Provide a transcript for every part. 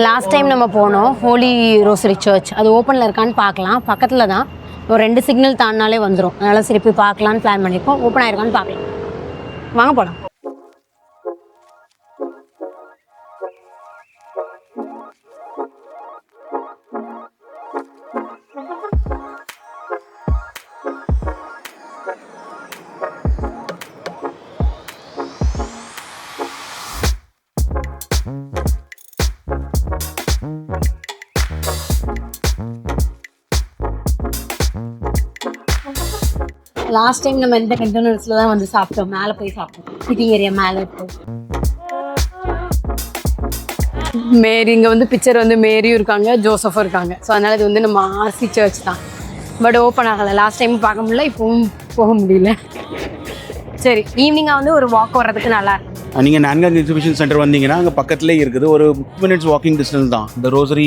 Last time நம்ம போனோம் Holi rosary search. அது ஓப்பனில் இருக்கான்னு பார்க்கலாம். பக்கத்தில் தான், ஒரு 2 சிக்னல் தாண்டினாலே வந்துடும். அதனால் சரி போய் பார்க்கலான்னு பிளான் பண்ணியிருக்கோம். ஓப்பன் ஆகிருக்கான்னு பார்க்கலாம். வாங்க போகலாம். லாஸ்ட் டைம் நம்ம இந்த கண்டெய்னர்ஸில் தான் வந்து சாப்பிட்டோம். மேலே போய் சாப்பிட்டோம், சிட்டிங் ஏரியா மேலே இருக்கும். மேரி இங்கே வந்து பிக்சர் வந்து மேரியும் இருக்காங்க, ஜோசஃபும் இருக்காங்க. ஸோ அதனால் இது வந்து நம்ம ஆர்சி சர்ச் தான். பட் ஓப்பன் ஆகலை. லாஸ்ட் டைம் பார்க்க முடியல, இப்போவும் போக முடியல. சரி, ஈவினிங்காக வந்து ஒரு வாக் வர்றதுக்கு நல்லா இருக்கும். நீங்கள் நான்காங் எக்ஸிபிஷன் சென்டர் வந்தீங்கன்னா அங்கே பக்கத்துலேயே இருக்குது. ஒரு 2 minutes வாக்கிங் டிஸ்டன்ஸ் தான் இந்த ரோசரி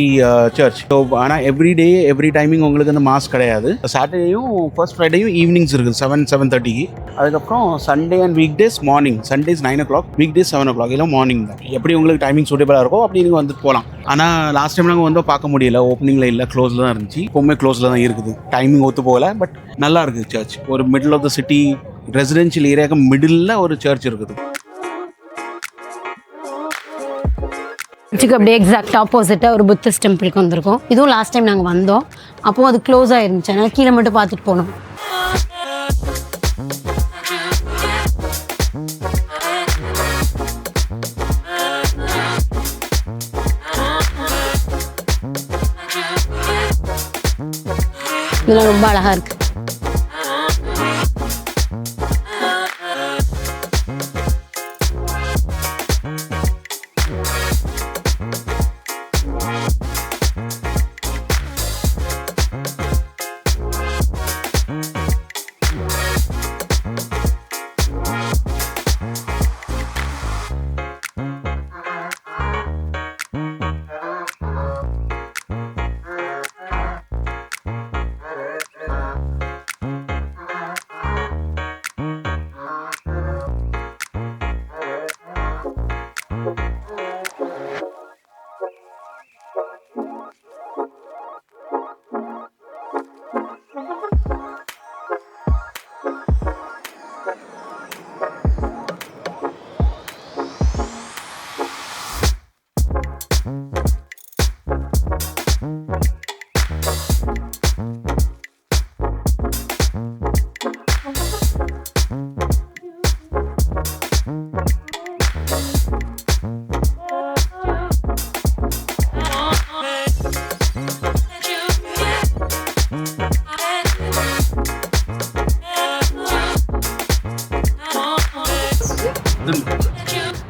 சர்ச். ஸோ ஆனால் எவ்ரி டைமிங் உங்களுக்கு அந்த மாஸ் கிடையாது. சாட்டர்டேயும் ஃபர்ஸ்ட் ஃப்ரைடேயும் ஈவினிங்ஸ் இருக்குது 7-7:30. அதுக்கப்புறம் Sunday and week days morning. Sundays 9 o'clock, week days 7 o'clock. இல்லை மார்னிங் தான். எப்படி உங்களுக்கு டைமிங் சூட்டபிளாக இருக்கோ அப்படி நீங்கள் வந்துட்டு போகலாம். ஆனால் லாஸ்ட் டைம் நாங்கள் வந்து பார்க்க முடியல, ஓப்பனிங்கில் இல்லை, க்ளோஸில் தான் இருந்துச்சு. இப்போவுமே க்ளோஸில் தான் இருக்குது. டைமிங் ஒத்து போகல, பட் நல்லா இருக்குது சர்ச். ஒரு middle of the city residential ஏரியாவுக்கு மிடில் ஒரு சர்ச் இருக்குது. அப்படியே எக்ஸாக்ட் ஆப்போசிட்டாக ஒரு புத்திஸ்ட் டெம்பிளுக்கு வந்திருக்கோம். இதுவும் லாஸ்ட் டைம் நாங்கள் வந்தோம், அப்போது அது க்ளோஸாக இருந்துச்சு. அதனால் கீழே மட்டும் பார்த்துட்டு போனோம். இதெல்லாம் ரொம்ப அழகாக இருக்குது.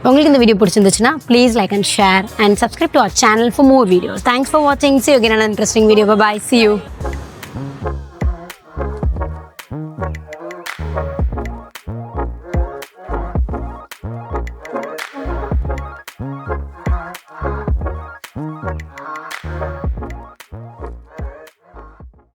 உங்களுக்கு இந்த வீடியோ பிடிச்சிருந்துச்சுன்னா please like and share and subscribe to our channel for more videos. Thanks for வாட்சிங். See you again in an interesting video. Bye bye. See you.